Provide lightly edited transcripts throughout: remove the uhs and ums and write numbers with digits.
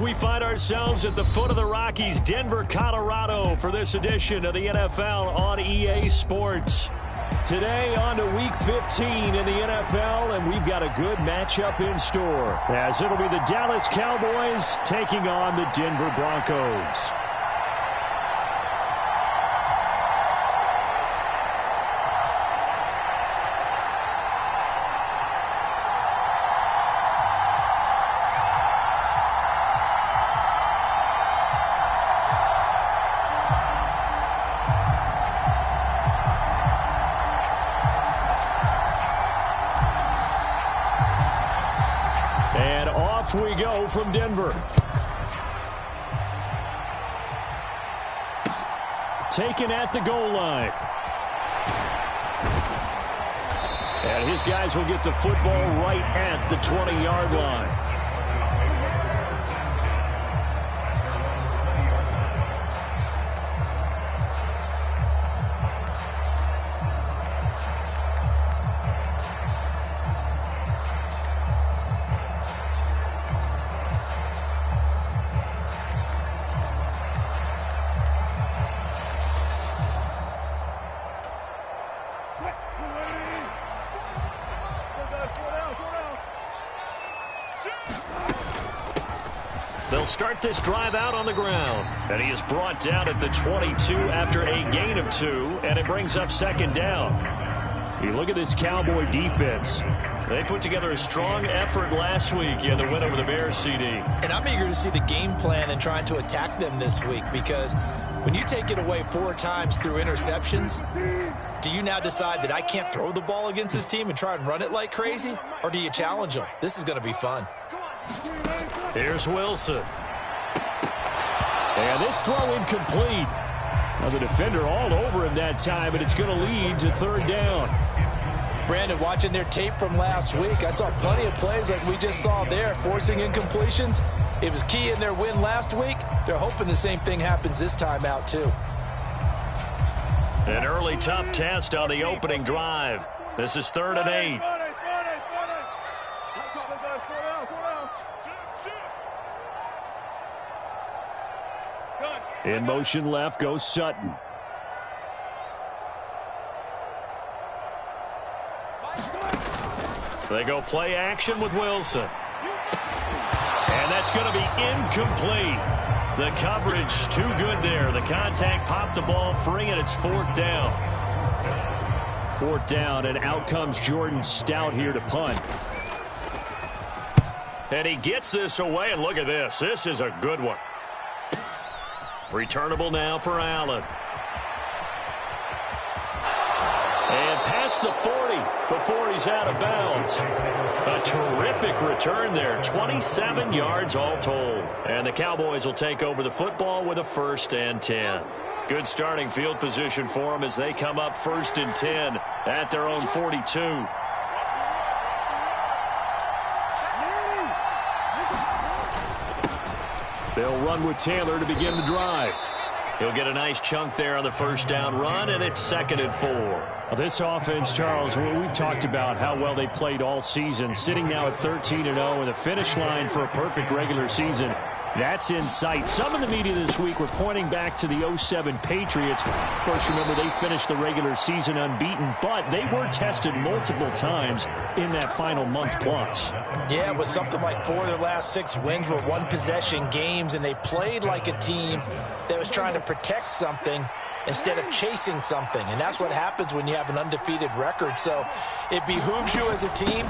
We find ourselves at the foot of the Rockies, Denver, Colorado, for this edition of the NFL on EA Sports. Today on to Week 15 in the NFL, and we've got a good matchup in store, as it'll be the Dallas Cowboys taking on the Denver Broncos. We go from Denver. Taken at the goal line. And his guys will get the football right at the 20-yard line. They'll start this drive out on the ground. And he is brought down at the 22 after a gain of 2. And it brings up second down. You look at this Cowboy defense. They put together a strong effort last week in the win over the Bears, CD. And I'm eager to see the game plan and trying to attack them this week, because when you take it away 4 times through interceptions, do you now decide that I can't throw the ball against this team and try and run it like crazy? Or do you challenge them? This is going to be fun. Here's Wilson. And this throw incomplete. Now the defender all over him that time, and it's going to lead to third down. Brandon, watching their tape from last week, I saw plenty of plays like we just saw there, forcing incompletions. It was key in their win last week. They're hoping the same thing happens this time out, too. An early tough test on the opening drive. This is 3rd and 8. In motion left goes Sutton. They go play action with Wilson. And that's going to be incomplete. The coverage too good there. The contact popped the ball free, and it's 4th down. 4th down, and out comes Jordan Stout here to punt. And he gets this away, and look at this. This is a good one. Returnable now for Allen. And past the 40 before he's out of bounds. A terrific return there. 27 yards all told. And the Cowboys will take over the football with a 1st and 10. Good starting field position for them as they come up 1st and 10 at their own 42. They'll run with Taylor to begin the drive. He'll get a nice chunk there on the 1st down run, and it's 2nd and 4. Well, this offense, Charles, we've talked about how well they played all season, sitting now at 13-0 and the finish line for a perfect regular season. That's in sight. Some in the media this week were pointing back to the 07 Patriots. Of course, remember, they finished the regular season unbeaten, but they were tested multiple times in that final month plus. Yeah, it was something like 4 of their last 6 wins were one-possession games, and they played like a team that was trying to protect something instead of chasing something. And that's what happens when you have an undefeated record. So it behooves you as a team,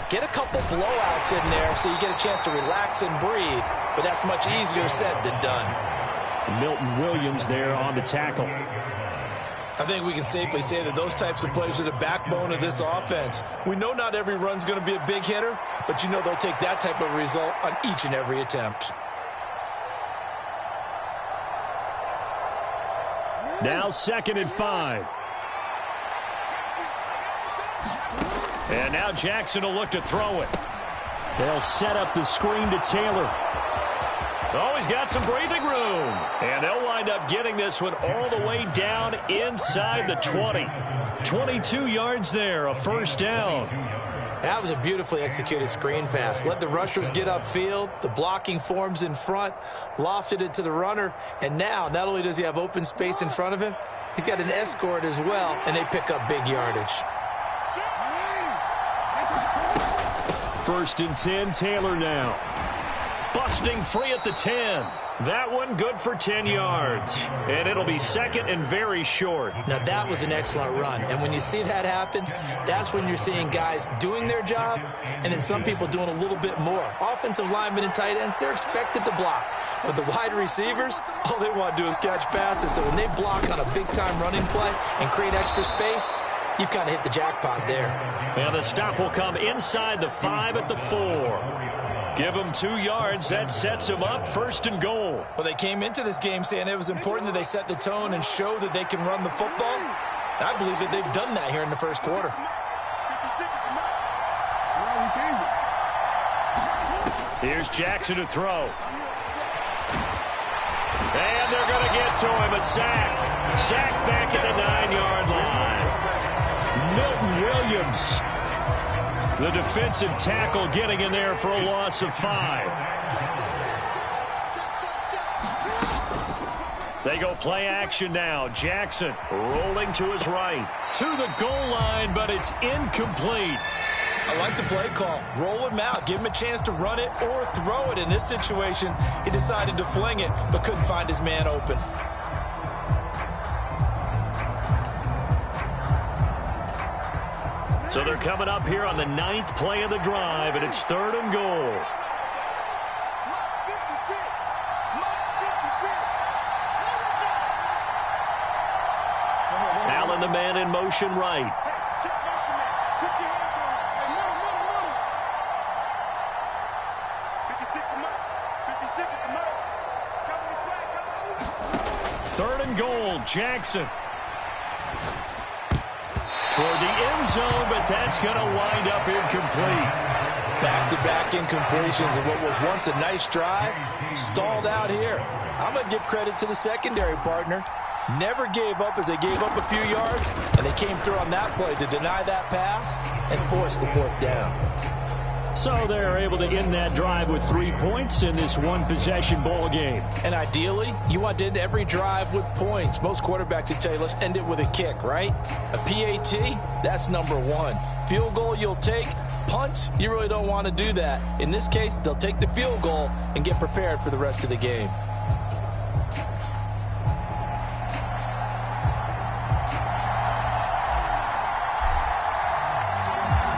get a couple blowouts in there so you get a chance to relax and breathe. But that's much easier said than done. Milton Williams there on the tackle. I think we can safely say that those types of plays are the backbone of this offense. We know not every run's going to be a big hitter, but you know they'll take that type of result on each and every attempt. Now 2nd and 5. And now Jackson will look to throw it. They'll set up the screen to Taylor. Oh, he's got some breathing room. And they'll wind up getting this one all the way down inside the 20. 22 yards there, a 1st down. That was a beautifully executed screen pass. Let the rushers get upfield. The blocking forms in front. Lofted it to the runner. And now, not only does he have open space in front of him, he's got an escort as well, and they pick up big yardage. 1st and 10, Taylor now. Busting free at the 10. That one good for 10 yards. And it'll be 2nd and very short. Now, that was an excellent run. And when you see that happen, that's when you're seeing guys doing their job and then some people doing a little bit more. Offensive linemen and tight ends, they're expected to block. But the wide receivers, all they want to do is catch passes. So when they block on a big-time running play and create extra space, you've kind of hit the jackpot there. And the stop will come inside the 5 at the 4. Give them 2 yards. That sets them up 1st and goal. Well, they came into this game saying it was important that they set the tone and show that they can run the football. And I believe that they've done that here in the 1st quarter. Here's Jackson to throw. And they're going to get to him. A sack. Sack back at the 9-yard line. Milton Williams, the defensive tackle, getting in there for a loss of 5. They go play action now. Jackson rolling to his right. To the goal line, but it's incomplete. I like the play call. Roll him out. Give him a chance to run it or throw it. In this situation, he decided to fling it, but couldn't find his man open. So they're coming up here on the 9th play of the drive, and it's 3rd and goal. Allen, the man in motion right. Third and goal, Jackson. Toward the end zone, but that's going to wind up incomplete. Back-to-back incompletions of what was once a nice drive, stalled out here. I'm going to give credit to the secondary partner. Never gave up as they gave up a few yards, and they came through on that play to deny that pass and force the 4th down. So they're able to end that drive with 3 points in this one-possession ball game. And ideally, you want to end every drive with points. Most quarterbacks would tell you, let's end it with a kick, right? A PAT, that's number 1. Field goal you'll take. Punts, you really don't want to do that. In this case, they'll take the field goal and get prepared for the rest of the game.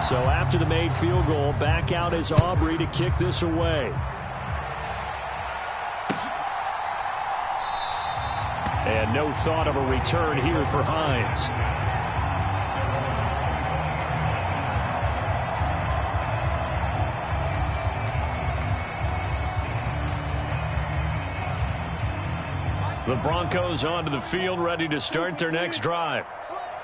So after the made field goal, back out is Aubrey to kick this away. And no thought of a return here for Hines. The Broncos onto the field, ready to start their next drive.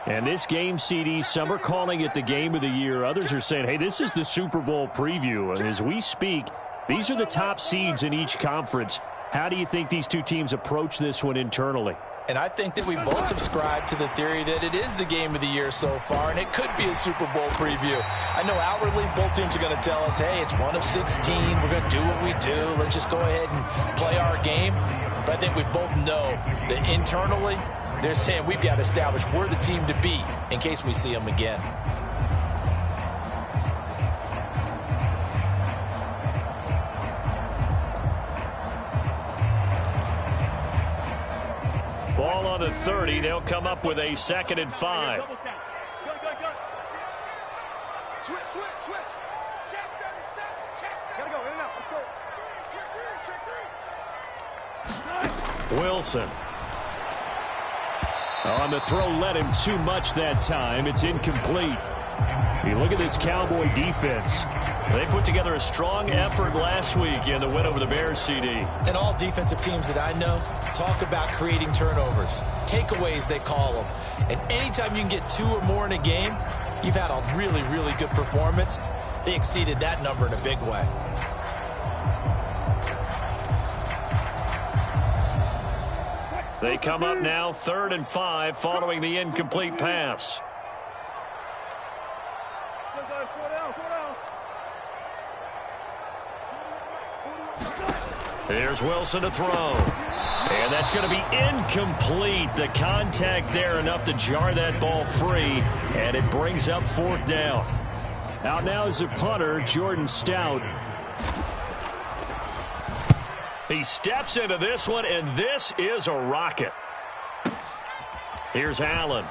And this game, CD, some are calling it the game of the year. Others are saying, hey, this is the Super Bowl preview. And as we speak, these are the top seeds in each conference. How do you think these two teams approach this one internally? And I think that we both subscribe to the theory that it is the game of the year so far, and it could be a Super Bowl preview. I know outwardly both teams are going to tell us, hey, it's 1 of 16. We're going to do what we do. Let's just go ahead and play our game. But I think we both know that internally, they're saying we've got to establish we're the team to beat in case we see them again. Ball on the 30. They'll come up with a 2nd and 5. Go. Switch. Check 37. Gotta go. In and out. Let's go. Check 3. Wilson. On the throw, led him too much that time. It's incomplete. You look at this Cowboy defense. They put together a strong effort last week in the win over the Bears, CD. And all defensive teams that I know talk about creating turnovers. Takeaways, they call them. And anytime you can get 2 or more in a game, you've had a really, really good performance. They exceeded that number in a big way. They come up now 3rd and 5 following the incomplete pass. Go, 4 down. Here's Wilson to throw. And that's going to be incomplete. The contact there enough to jar that ball free, and it brings up 4th down. Out now is the punter, Jordan Stout. He steps into this one, and this is a rocket. Here's Allen.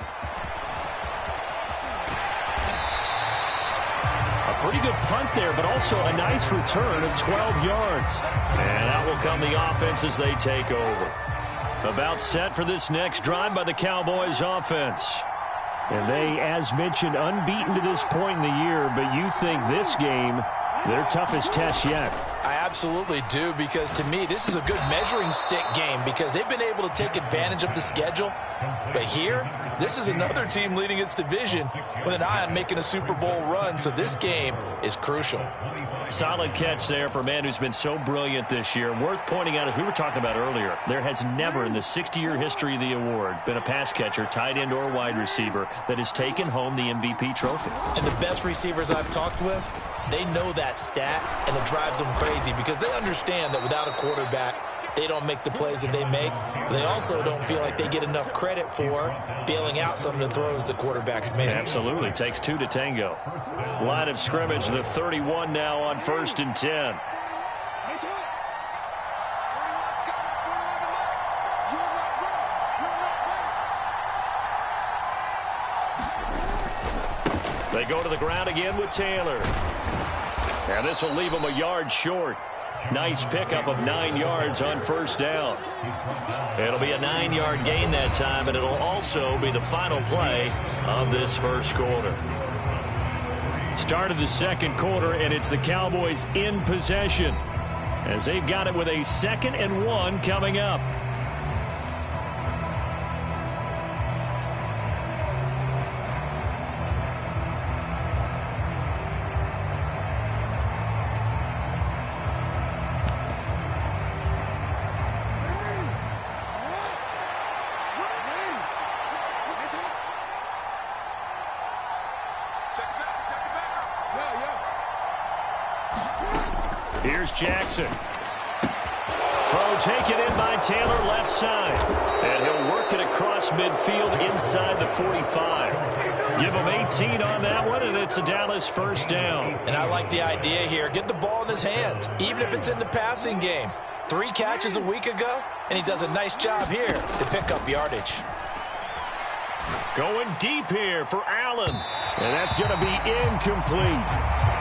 A pretty good punt there, but also a nice return of 12 yards. And out will come the offense as they take over. About set for this next drive by the Cowboys offense. And they, as mentioned, unbeaten to this point in the year, but you think this game, their toughest test yet. I absolutely do, because to me, this is a good measuring stick game because they've been able to take advantage of the schedule. But here, this is another team leading its division with an eye on making a Super Bowl run, so this game is crucial. Solid catch there for a man who's been so brilliant this year. Worth pointing out, as we were talking about earlier, there has never in the 60-year history of the award been a pass catcher, tight end, or wide receiver that has taken home the MVP trophy. And the best receivers I've talked with, they know that stat, and it drives them crazy because they understand that without a quarterback, they don't make the plays that they make. They also don't feel like they get enough credit for bailing out some of the throws the quarterbacks make. Absolutely. Takes 2 to tango. Line of scrimmage, the 31 now on 1st and 10. They go to the ground again with Taylor. And this will leave them a yard short. Nice pickup of 9 yards on 1st down. It'll be a 9-yard gain that time, and it'll also be the final play of this first quarter. Start of the second quarter, and it's the Cowboys in possession as they've got it with a 2nd and 1 coming up. Here's Jackson. Throw taken in by Taylor, left side. And he'll work it across midfield inside the 45. Give him 18 on that one, and it's a Dallas 1st down. And I like the idea here. Get the ball in his hands, even if it's in the passing game. 3 catches a week ago, and he does a nice job here to pick up yardage. Going deep here for Allen. And that's going to be incomplete.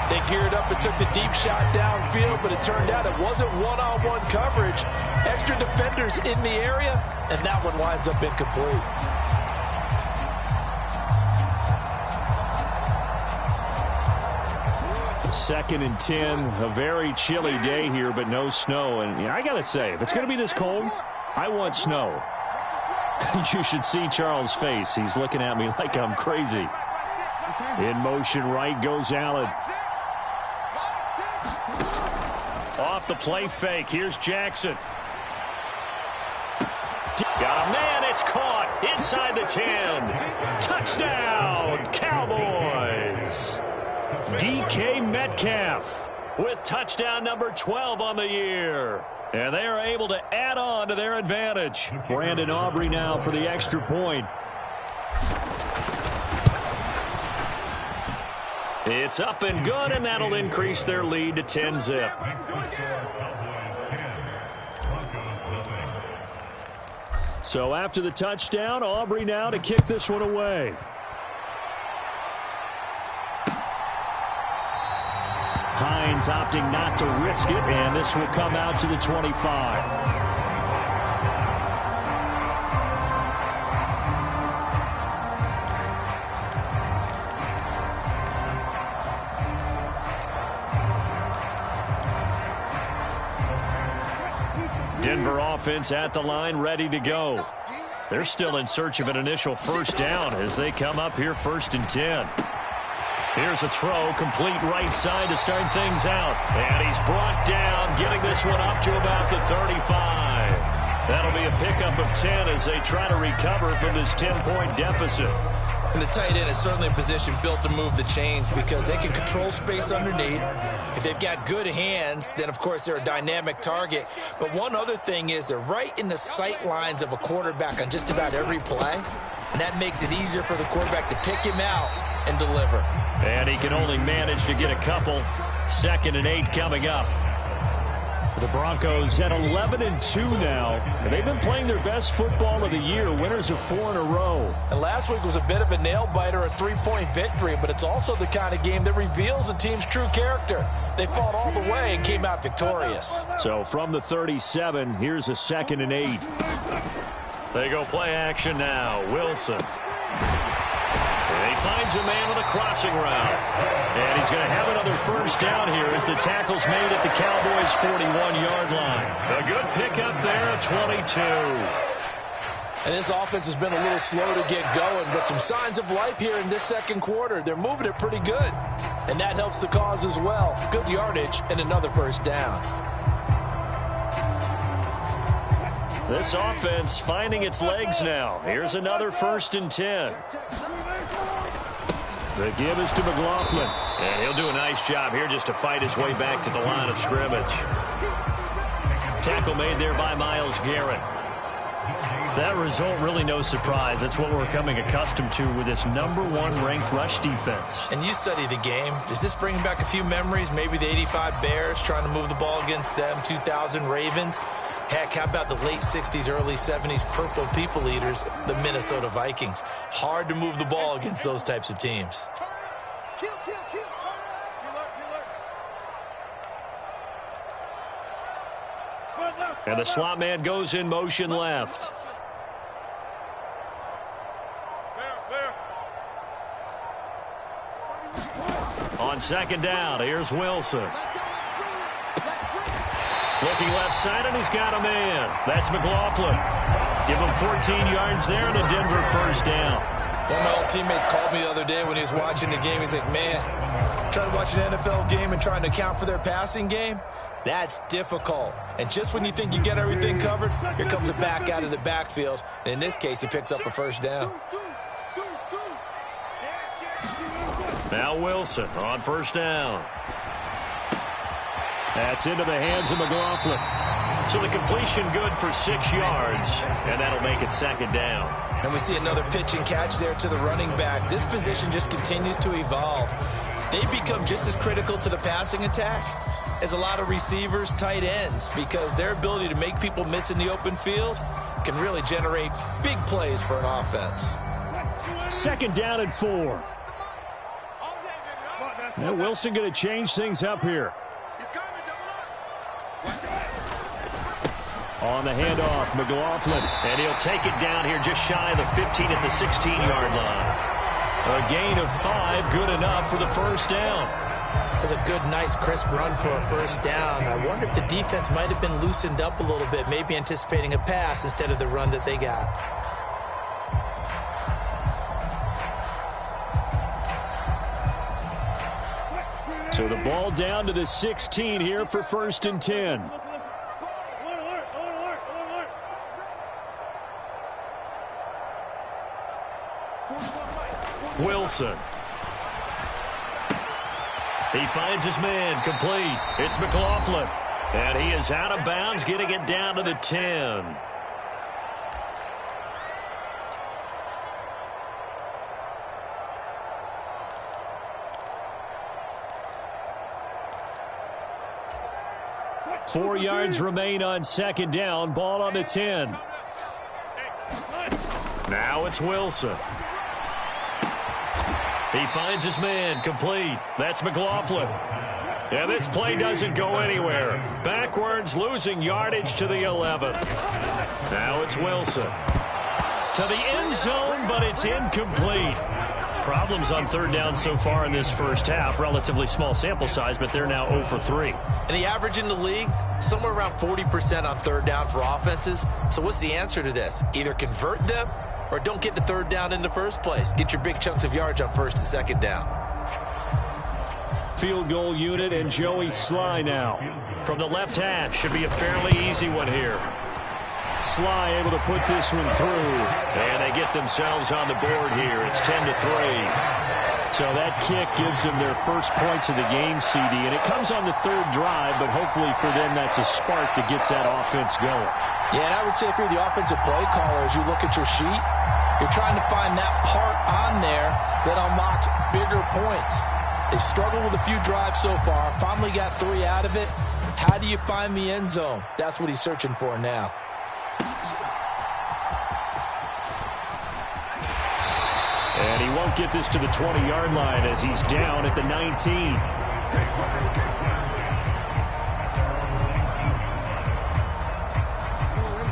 They geared up and took the deep shot downfield, but it turned out it wasn't one-on-one coverage. Extra defenders in the area, and that one winds up incomplete. Second and 10, a very chilly day here, but no snow. And I got to say, if it's going to be this cold, I want snow. You should see Charles' face. He's looking at me like I'm crazy. In motion right goes Allen. Off the play fake. Here's Jackson. Got a man. It's caught inside the 10. Touchdown, Cowboys. DK Metcalf with touchdown number 12 on the year. And they are able to add on to their advantage. Brandon Aubrey now for the extra point. It's up and good, and that'll increase their lead to 10-zip. So after the touchdown, Aubrey now to kick this one away. Hines opting not to risk it, and this will come out to the 25. Denver offense at the line, ready to go. They're still in search of an initial 1st down as they come up here 1st and 10. Here's a throw, complete right side to start things out. And he's brought down, getting this one up to about the 35. That'll be a pickup of 10 as they try to recover from this 10-point deficit. And the tight end is certainly a position built to move the chains because they can control space underneath. If they've got good hands, then, of course, they're a dynamic target. But one other thing is they're right in the sight lines of a quarterback on just about every play. And that makes it easier for the quarterback to pick him out and deliver. And he can only manage to get a couple. 2nd and 8 coming up. The Broncos at 11-2 now. And they've been playing their best football of the year. Winners of 4 in a row. And last week was a bit of a nail-biter, a 3-point victory, but it's also the kind of game that reveals a team's true character. They fought all the way and came out victorious. So from the 37, here's a 2nd and 8. They go play action now. Wilson. And he finds a man on the crossing route. And he's going to have another first down here as the tackle's made at the Cowboys' 41-yard line. A good pickup there at 22. And this offense has been a little slow to get going, but some signs of life here in this second quarter. They're moving it pretty good. And that helps the cause as well. Good yardage and another first down. This offense finding its legs now. Here's another 1st and 10. The give is to McLaughlin. And he'll do a nice job here just to fight his way back to the line of scrimmage. Tackle made there by Myles Garrett. That result really no surprise. That's what we're becoming accustomed to with this #1 ranked rush defense. And you study the game. Does this bring back a few memories? Maybe the 85 Bears trying to move the ball against them, 2000 Ravens. Heck, how about the late 60s, early 70s Purple People Eaters, the Minnesota Vikings? Hard to move the ball against those types of teams. Kill, kill, kill. Turn up. And the slot man goes in motion left. On 2nd down, here's Wilson. Looking left side, and he's got a man. That's McLaughlin. Give him 14 yards there and a Denver first down. One of my old teammates called me the other day when he was watching the game. He's like, man, trying to watch an NFL game and trying to account for their passing game, that's difficult. And just when you think you get everything covered, here comes a back out of the backfield. And in this case, he picks up a first down. Now Wilson on 1st down. That's into the hands of McLaughlin. So the completion good for 6 yards, and that'll make it 2nd down. And we see another pitch and catch there to the running back. This position just continues to evolve. They become just as critical to the passing attack as a lot of receivers, tight ends, because their ability to make people miss in the open field can really generate big plays for an offense. 2nd down and 4. Now Wilson going to change things up here. On the handoff, McLaughlin. And he'll take it down here just shy of the 15 at the 16-yard line. A gain of 5, good enough for the first down. That's a good, nice, crisp run for a first down. I wonder if the defense might have been loosened up a little bit, maybe anticipating a pass instead of the run that they got. So the ball down to the 16 here for 1st and 10. Wilson. He finds his man, complete. It's McLaughlin. And he is out of bounds, getting it down to the 10. Four yards remain on 2nd down. Ball on the 10. Now it's Wilson. He finds his man, complete. That's McLaughlin. Yeah, this play doesn't go anywhere. Backwards, losing yardage to the 11. Now it's Wilson. To the end zone, but it's incomplete. Problems on 3rd down so far in this first half. Relatively small sample size, but they're now 0 for 3. And the average in the league, somewhere around 40% on 3rd down for offenses. So what's the answer to this? Either convert them or don't get to 3rd down in the first place. Get your big chunks of yards on 1st and 2nd down. Field goal unit and Joey Sly now. From the left hash, should be a fairly easy one here. Sly able to put this one through. And they get themselves on the board here. It's 10-3. So that kick gives them their first points of the game, CD. And it comes on the third drive, but hopefully for them that's a spark that gets that offense going. Yeah, and I would say if you're the offensive play caller, as you look at your sheet, you're trying to find that part on there that unlocks bigger points. They've struggled with a few drives so far. Finally got 3 out of it. How do you find the end zone? That's what he's searching for now. And he won't get this to the 20-yard line as he's down at the 19.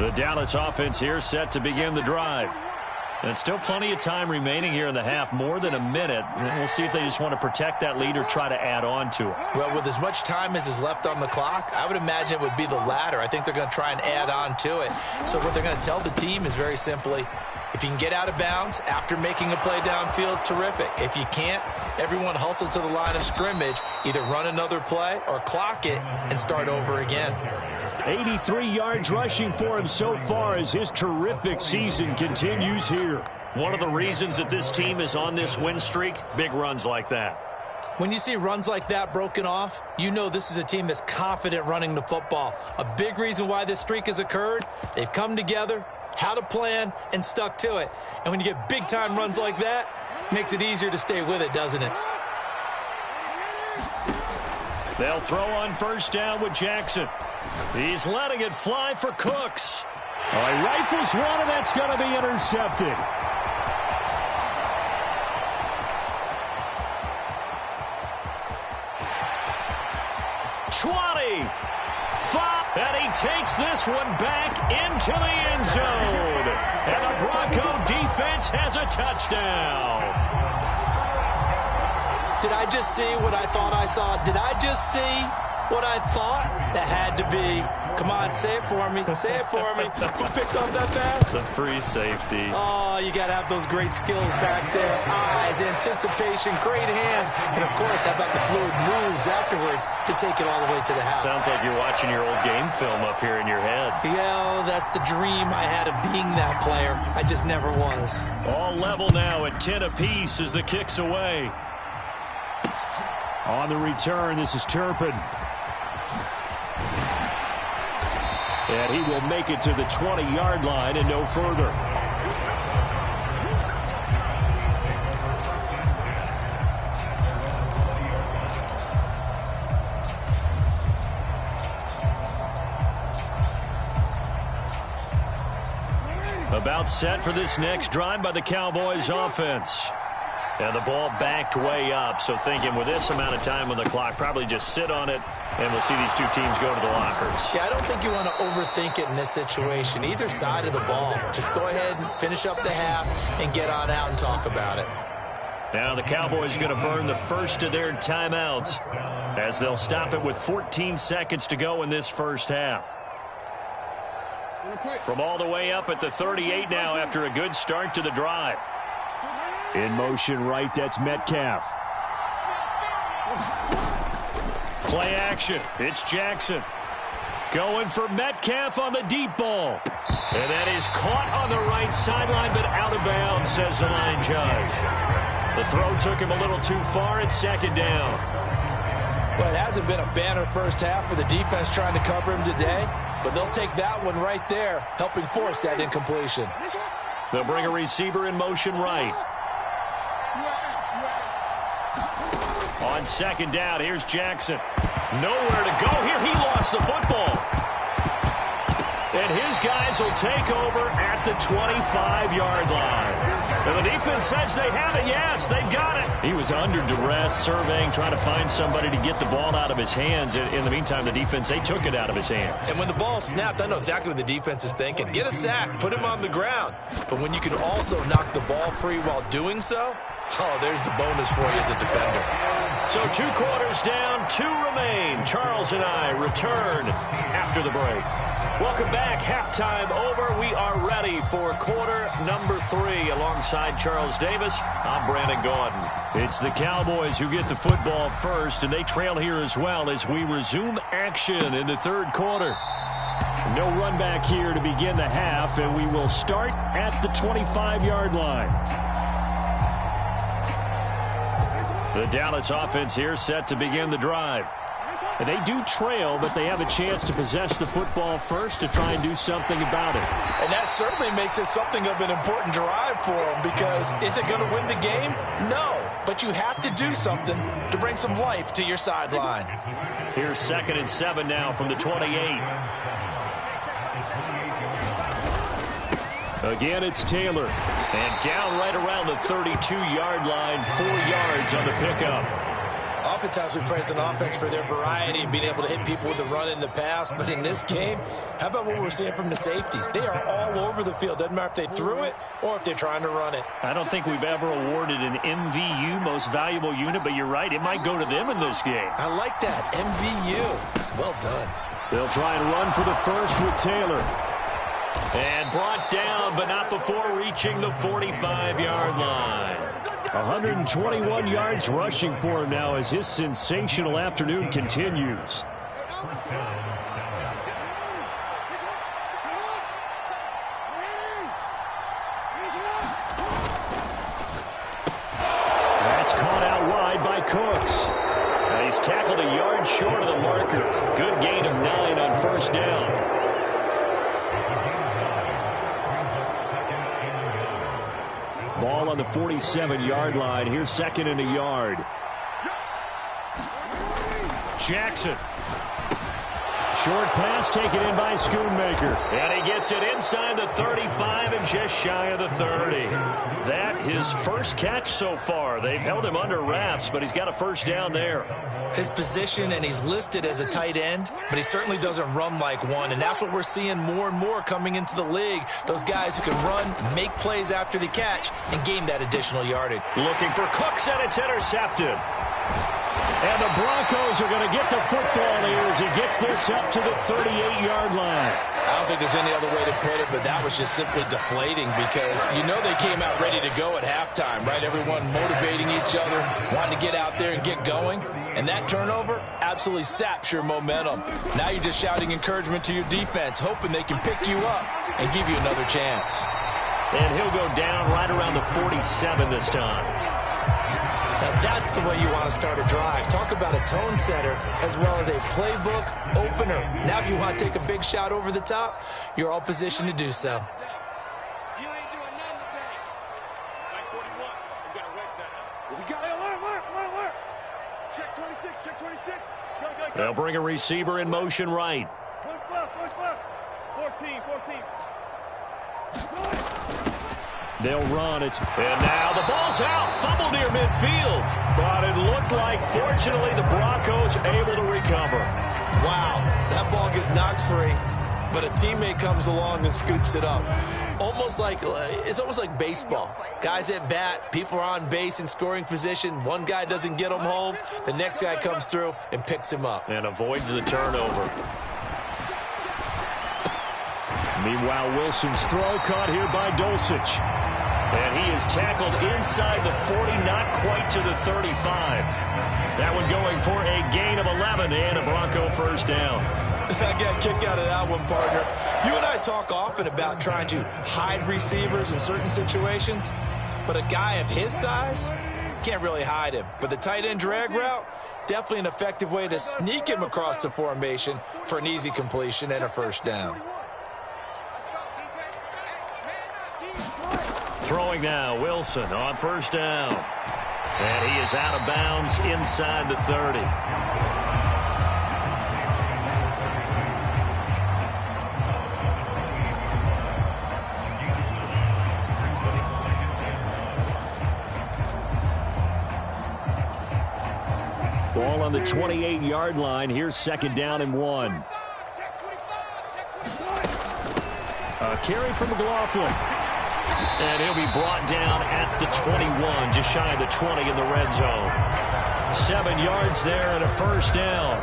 The Dallas offense here set to begin the drive. And still plenty of time remaining here in the half, more than a minute. And we'll see if they just want to protect that lead or try to add on to it. Well, with as much time as is left on the clock, I would imagine it would be the latter. I think they're going to try and add on to it. So what they're going to tell the team is very simply, if you can get out of bounds after making a play downfield, terrific. If you can't, everyone hustle to the line of scrimmage, either run another play or clock it and start over again. 83 yards rushing for him so far as his terrific season continues here. One of the reasons that this team is on this win streak, big runs like that. When you see runs like that broken off, you know this is a team that's confident running the football. A big reason why this streak has occurred, they've come together, had a plan, and stuck to it. And when you get big-time runs like that, it makes it easier to stay with it, doesn't it? They'll throw on first down with Jackson. He's letting it fly for Cooks. All right, rifles one, and that's going to be intercepted. And he takes this one back into the end zone. And the Bronco defense has a touchdown. Did I just see what I thought I saw? Did I just see what I thought? That had to be. Come on, say it for me. Say it for me. Who picked up that pass? The free safety. Oh, you got to have those great skills back there. Eyes, anticipation, great hands. And, of course, how about the fluid moves afterwards to take it all the way to the house? Sounds like you're watching your old game film up here in your head. Yeah, that's the dream I had of being that player. I just never was. All level now at 10 apiece as the kick's away. On the return, this is Turpin. And he will make it to the 20-yard line and no further. About set for this next drive by the Cowboys offense. And the ball backed way up, so thinking with this amount of time on the clock, probably just sit on it, and we'll see these two teams go to the lockers. Yeah, I don't think you want to overthink it in this situation. Either side of the ball. Just go ahead and finish up the half and get on out and talk about it. Now the Cowboys going to burn the first of their timeouts as they'll stop it with 14 seconds to go in this first half. From all the way up at the 38 now after a good start to the drive. In motion right, that's Metcalf. Play action. It's Jackson. Going for Metcalf on the deep ball. And that is caught on the right sideline, but out of bounds, says the line judge. The throw took him a little too far. It's second down. Well, it hasn't been a banner first half for the defense trying to cover him today, but they'll take that one right there, helping force that incompletion. They'll bring a receiver in motion right. On second down, here's Jackson. Nowhere to go here. He lost the football. And his guys will take over at the 25-yard line. And the defense says they have it. Yes, they've got it. He was under duress, surveying, trying to find somebody to get the ball out of his hands. In the meantime, the defense, they took it out of his hands. And when the ball snapped, I know exactly what the defense is thinking. Get a sack, put him on the ground. But when you can also knock the ball free while doing so, oh, there's the bonus for you as a defender. So 2 quarters down, 2 remain. Charles and I return after the break. Welcome back. Halftime over. We are ready for quarter number 3. Alongside Charles Davis, I'm Brandon Gaudin. It's the Cowboys who get the football first, and they trail here as well as we resume action in the third quarter. No run back here to begin the half, and we will start at the 25-yard line. The Dallas offense here set to begin the drive. And they do trail, but they have a chance to possess the football first to try and do something about it. And that certainly makes it something of an important drive for them, because is it going to win the game? No, but you have to do something to bring some life to your sideline. Here's 2nd and 7 now from the 28. Again, it's Taylor. And down right around the 32-yard line, 4 yards on the pickup. Oftentimes we praise an offense for their variety and being able to hit people with the run in the pass. But in this game, how about what we're seeing from the safeties? They are all over the field. Doesn't matter if they threw it or if they're trying to run it. I don't think we've ever awarded an MVU, most valuable unit, but you're right. It might go to them in this game. I like that. MVU. Well done. They'll try and run for the first with Taylor. And brought down, but not before reaching the 45-yard line. 121 yards rushing for him now as his sensational afternoon continues. That's caught out wide by Cooks. Now he's tackled a yard short of the marker. Good gain of 9 on first down. Ball on the 47-yard line. Here's 2nd and a yard. Jackson. Short pass taken in by Schoonmaker. And he gets it inside the 35 and just shy of the 30. That his first catch so far. They've held him under wraps, but he's got a first down there. His position, and he's listed as a tight end, but he certainly doesn't run like one, and that's what we're seeing more and more coming into the league. Those guys who can run, make plays after the catch, and gain that additional yardage. Looking for Cooks, and it's intercepted. And the Broncos are going to get the football here as he gets this up to the 38-yard line. I don't think there's any other way to put it, but that was just simply deflating, because you know they came out ready to go at halftime, right? Everyone motivating each other, wanting to get out there and get going. And that turnover absolutely saps your momentum. Now you're just shouting encouragement to your defense, hoping they can pick you up and give you another chance. And he'll go down right around the 47 this time. Now that's the way you want to start a drive. Talk about a tone setter as well as a playbook opener. Now if you want to take a big shot over the top, you're all positioned to do so. You ain't doing nothing today. Like 41. We got to wedge that out. We got to alert. Check 26, check 26. Go. They'll bring a receiver in motion right. Push left. 14. They'll run. And now the ball's out. Fumble near midfield. But it looked like, fortunately, the Broncos able to recover. Wow, that ball gets knocked free, but a teammate comes along and scoops it up. It's almost like baseball. Guys at bat, people are on base in scoring position. One guy doesn't get him home. The next guy comes through and picks him up. And avoids the turnover. Meanwhile, Wilson's throw caught here by Dulcich. And he is tackled inside the 40, not quite to the 35. That one going for a gain of 11 and a Bronco first down. I got a kick out of that one, partner. You and I talk often about trying to hide receivers in certain situations, but a guy of his size can't really hide him. But the tight end drag route, definitely an effective way to sneak him across the formation for an easy completion and a first down. Throwing now, Wilson on first down. And he is out of bounds inside the 30. Ball on the 28-yard line. Here's 2nd down and 1. A carry from McLaughlin. And he'll be brought down at the 21, just shy of the 20 in the red zone. 7 yards there and a first down.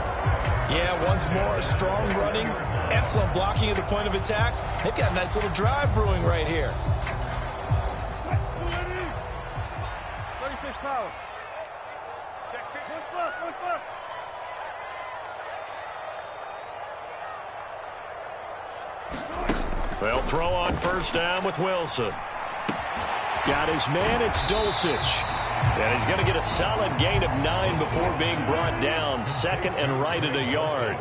Yeah, once more, strong running, excellent blocking at the point of attack. They've got a nice little drive brewing right here. 36 power. Check. Push left. They'll throw on first down with Wilson. Got his man, it's Dulcich. And he's going to get a solid gain of 9 before being brought down. Second and right at a yard.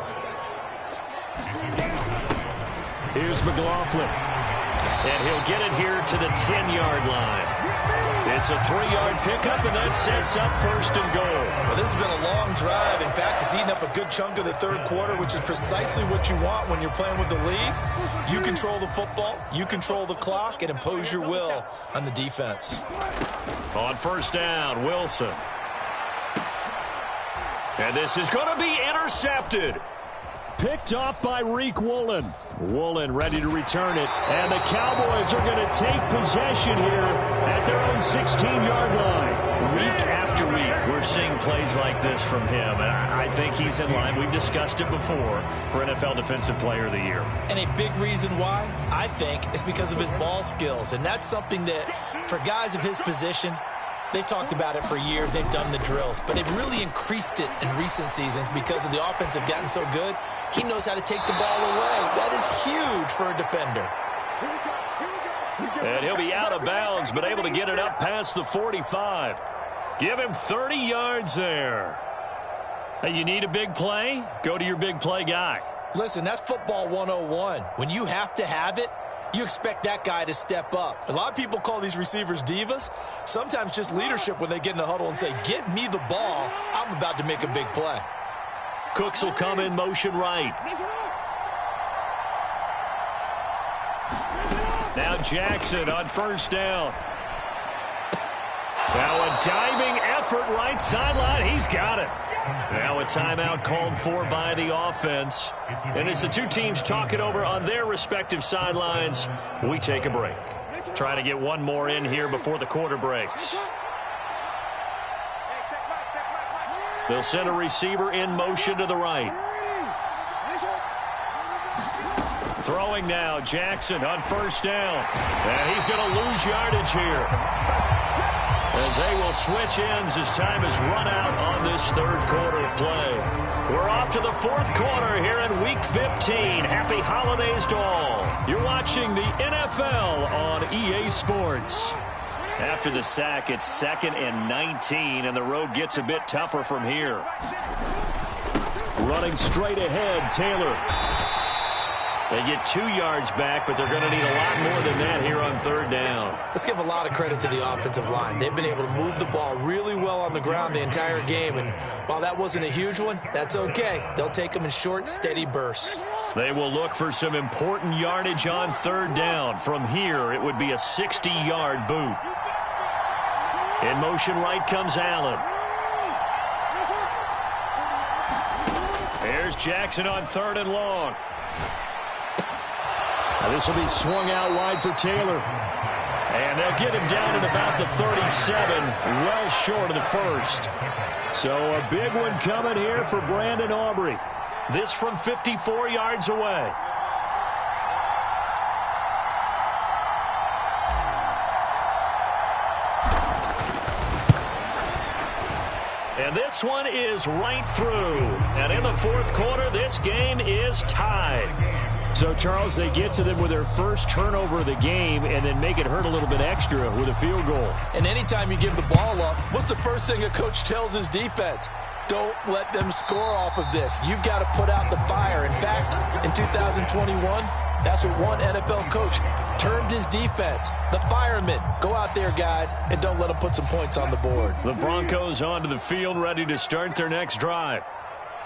Here's McLaughlin. And he'll get it here to the 10-yard line. It's a 3-yard pickup, and that sets up first and goal. Well, this has been a long drive. In fact, it's eaten up a good chunk of the third quarter, which is precisely what you want when you're playing with the lead. You control the football, you control the clock, and impose your will on the defense. On first down, Wilson. And this is going to be intercepted. Picked off by Reek Woolen. Woolen ready to return it. And the Cowboys are going to take possession here at their own 16-yard line. Week after week, we're seeing plays like this from him. And I think he's in line. We've discussed it before for NFL Defensive Player of the Year. And a big reason why, I think, is because of his ball skills. And that's something that, for guys of his position, they've talked about it for years. They've done the drills. But they've really increased it in recent seasons because of the offense have gotten so good. He knows how to take the ball away. That is huge for a defender. And he'll be out of bounds, but able to get it up past the 45. Give him 30 yards there. Hey, you need a big play? Go to your big play guy. Listen, that's football 101. When you have to have it, you expect that guy to step up. A lot of people call these receivers divas. Sometimes just leadership when they get in the huddle and say, get me the ball. I'm about to make a big play. Cooks will come in motion right. Now Jackson on first down. Now a diving effort right sideline. He's got it. Now a timeout called for by the offense. And as the two teams talk it over on their respective sidelines, we take a break. Trying to get one more in here before the quarter breaks. They'll send a receiver in motion to the right. Throwing now, Jackson on first down. And he's going to lose yardage here, as they will switch ends as time is run out on this third quarter of play. We're off to the fourth quarter here in Week 15. Happy holidays to all. You're watching the NFL on EA Sports. After the sack, it's 2nd and 19, and the road gets a bit tougher from here. Running straight ahead, Taylor. They get 2 yards back, but they're going to need a lot more than that here on third down. Let's give a lot of credit to the offensive line. They've been able to move the ball really well on the ground the entire game, and while that wasn't a huge one, that's okay. They'll take them in short, steady bursts. They will look for some important yardage on third down. From here, it would be a 60-yard boot. In motion right comes Allen. There's Jackson on 3rd and long. Now this will be swung out wide for Taylor. And they'll get him down at about the 37, well short of the first. So a big one coming here for Brandon Aubrey. This from 54 yards away. And this one is right through. And in the fourth quarter, this game is tied. So, Charles, they get to them with their first turnover of the game and then make it hurt a little bit extra with a field goal. And anytime you give the ball up, what's the first thing a coach tells his defense? Don't let them score off of this. You've got to put out the fire. In fact, in 2021, that's what one NFL coach termed his defense. The firemen. Go out there, guys, and don't let them put some points on the board. The Broncos onto the field, ready to start their next drive.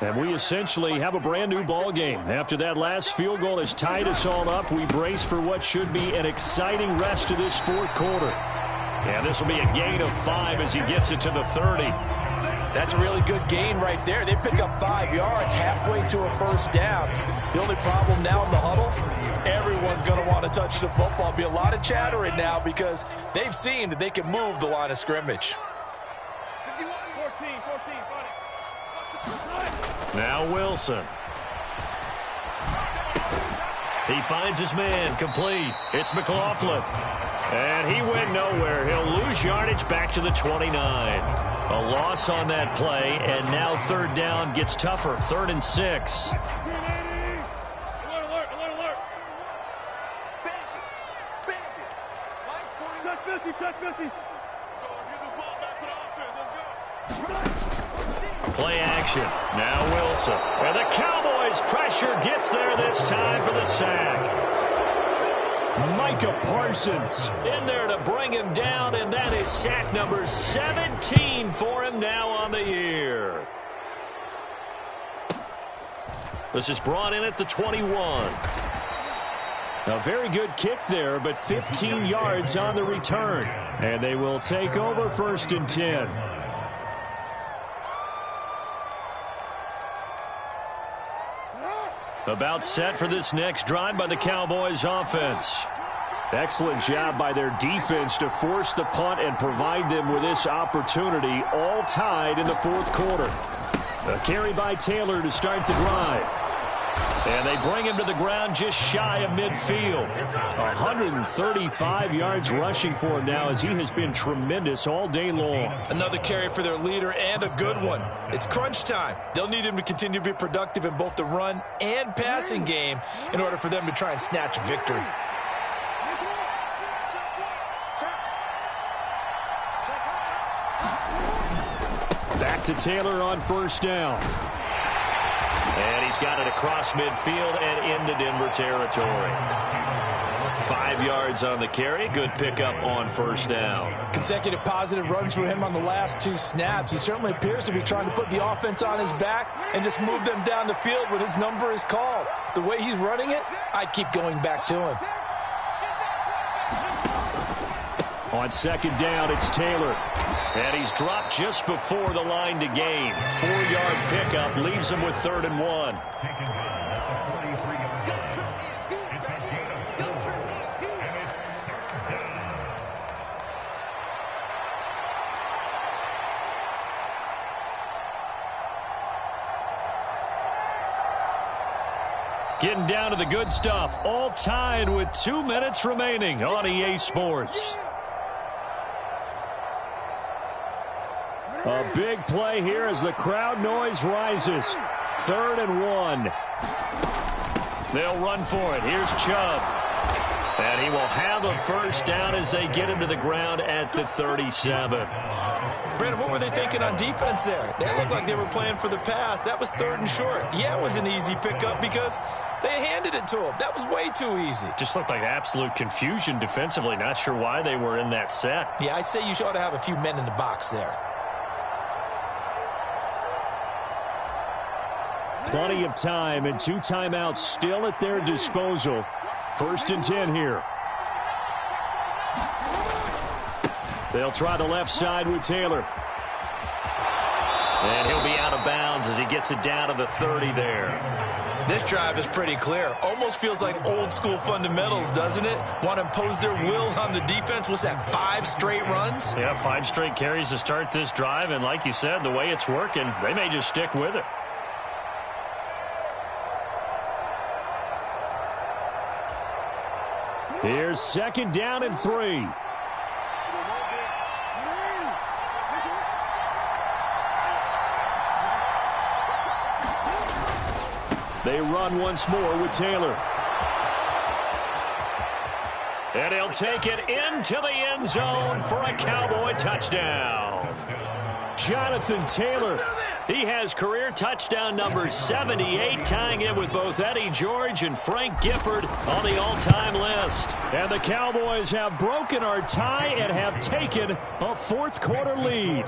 And we essentially have a brand-new ball game. After that last field goal has tied us all up, we brace for what should be an exciting rest of this fourth quarter. And this will be a gain of 5 as he gets it to the 30. That's a really good gain right there. They pick up 5 yards halfway to a first down. The only problem now in the huddle, everyone's going to want to touch the football. Be a lot of chattering now because they've seen that they can move the line of scrimmage. 51, 14, Now Wilson. He finds his man, complete. It's McLaughlin. And he went nowhere. He'll lose yardage back to the 29. A loss on that play, and now third down gets tougher. 3rd and 6. 50, check 50. Let's go, let's get this ball back for the offense. Let's go. Play action. Now Wilson. And the Cowboys' pressure gets there this time for the sack. Micah Parsons in there to bring him down, and that is sack number 17 for him now on the year. This is brought in at the 21. A very good kick there, but 15 yards on the return. And they will take over 1st and 10. About set for this next drive by the Cowboys offense. Excellent job by their defense to force the punt and provide them with this opportunity, all tied in the 4th quarter. A carry by Taylor to start the drive. And they bring him to the ground just shy of midfield. 135 yards rushing for him now as he has been tremendous all day long. Another carry for their leader and a good one. It's crunch time. They'll need him to continue to be productive in both the run and passing game in order for them to try and snatch a victory. Back to Taylor on 1st down. And he's got it across midfield and into Denver territory. 5 yards on the carry. Good pickup on 1st down. Consecutive positive runs for him on the last 2 snaps. He certainly appears to be trying to put the offense on his back and just move them down the field when his number is called. The way he's running it, I'd keep going back to him. On 2nd down, it's Taylor. And he's dropped just before the line to gain. 4-yard pickup leaves him with 3rd and 1. Getting down to the good stuff. All tied with 2 minutes remaining on EA Sports. A big play here as the crowd noise rises. 3rd and 1. They'll run for it. Here's Chubb. And he will have a 1st down as they get him to the ground at the 37. Brandon, what were they thinking on defense there? They looked like they were playing for the pass. That was 3rd and short. Yeah, it was an easy pickup because they handed it to him. That was way too easy. Just looked like absolute confusion defensively. Not sure why they were in that set. Yeah, I'd say you ought to have a few men in the box there. Plenty of time and 2 timeouts still at their disposal. 1st and 10 here. They'll try the left side with Taylor. And he'll be out of bounds as he gets it down to the 30 there. This drive is pretty clear. Almost feels like old school fundamentals, doesn't it? Want to impose their will on the defense. What's that, 5 straight runs? Yeah, 5 straight carries to start this drive. And like you said, the way it's working, they may just stick with it. Here's 2nd down and 3. They run once more with Taylor. And he'll take it into the end zone for a Cowboy touchdown. Jonathan Taylor. He has career touchdown number 78, tying it with both Eddie George and Frank Gifford on the all-time list. And the Cowboys have broken our tie and have taken a 4th quarter lead.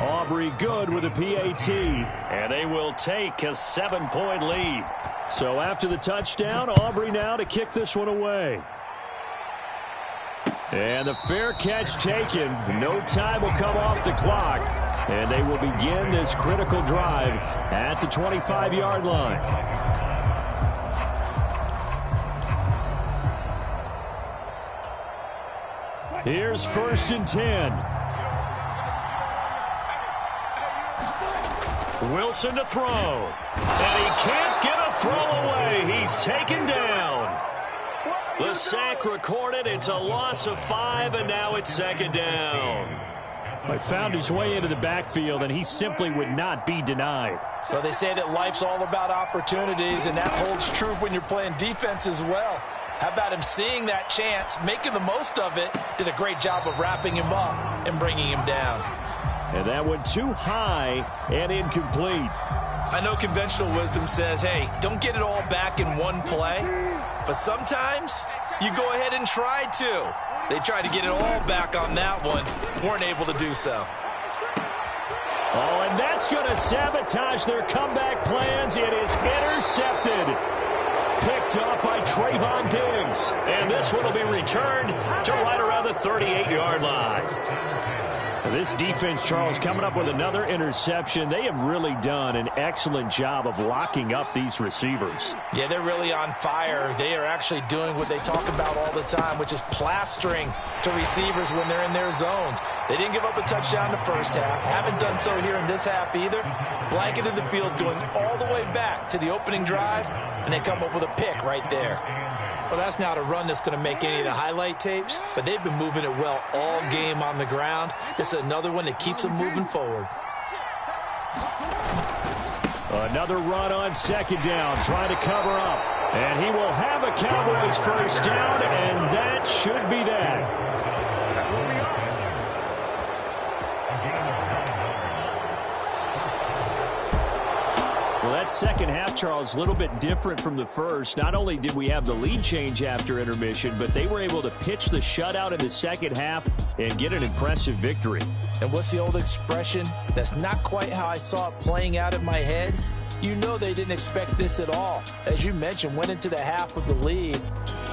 Aubrey good with a PAT, and they will take a 7-point lead. So after the touchdown, Aubrey now to kick this one away. And the fair catch taken. No time will come off the clock. And they will begin this critical drive at the 25-yard line. Here's 1st and 10. Wilson to throw. And he can't get a throw away. He's taken down. The sack recorded. It's a loss of 5, and now it's 2nd down. He found his way into the backfield, and he simply would not be denied. So they say that life's all about opportunities, and that holds true when you're playing defense as well. How about him seeing that chance, making the most of it, did a great job of wrapping him up and bringing him down. And that went too high and incomplete. I know conventional wisdom says, hey, don't get it all back in one play, but sometimes you go ahead and try to. They tried to get it all back on that one, weren't able to do so. Oh, and that's going to sabotage their comeback plans. It is intercepted. Picked up by Trayvon Diggs. And this one will be returned to right around the 38-yard line. This defense, Charles, coming up with another interception. They have really done an excellent job of locking up these receivers. Yeah, they're really on fire. They are actually doing what they talk about all the time, which is plastering to receivers when they're in their zones. They didn't give up a touchdown in the first half. Haven't done so here in this half either. Blanketed the field going all the way back to the opening drive, and they come up with a pick right there. Well, that's not a run that's going to make any of the highlight tapes, but they've been moving it well all game on the ground. This is another one that keeps them moving forward. Another run on second down, trying to cover up. And he will have a Cowboys first down, and that should be that. Well, that second half, Charles, a little bit different from the first. Not only did we have the lead change after intermission, but they were able to pitch the shutout in the second half and get an impressive victory. And what's the old expression? That's not quite how I saw it playing out in my head. You know they didn't expect this at all. As you mentioned, went into the half with the lead.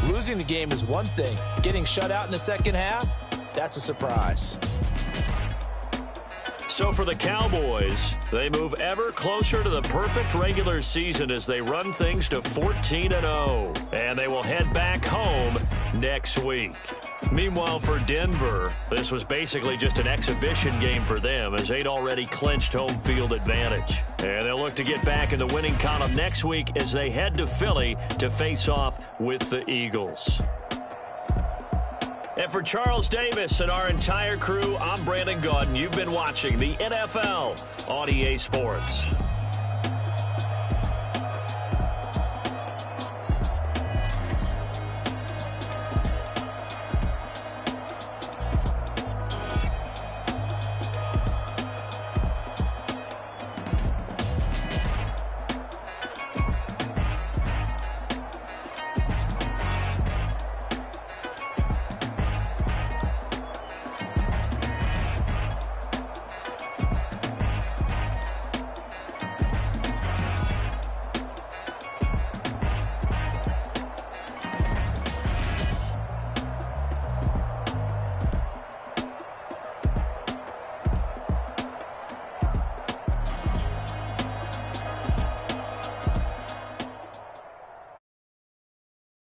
Losing the game is one thing. Getting shut out in the second half, that's a surprise. So for the Cowboys, they move ever closer to the perfect regular season as they run things to 14-0. And they will head back home next week. Meanwhile, for Denver, this was basically just an exhibition game for them as they'd already clinched home field advantage. And they'll look to get back in the winning column next week as they head to Philly to face off with the Eagles. And for Charles Davis and our entire crew, I'm Brandon Gaudin. You've been watching the NFL on EA Sports.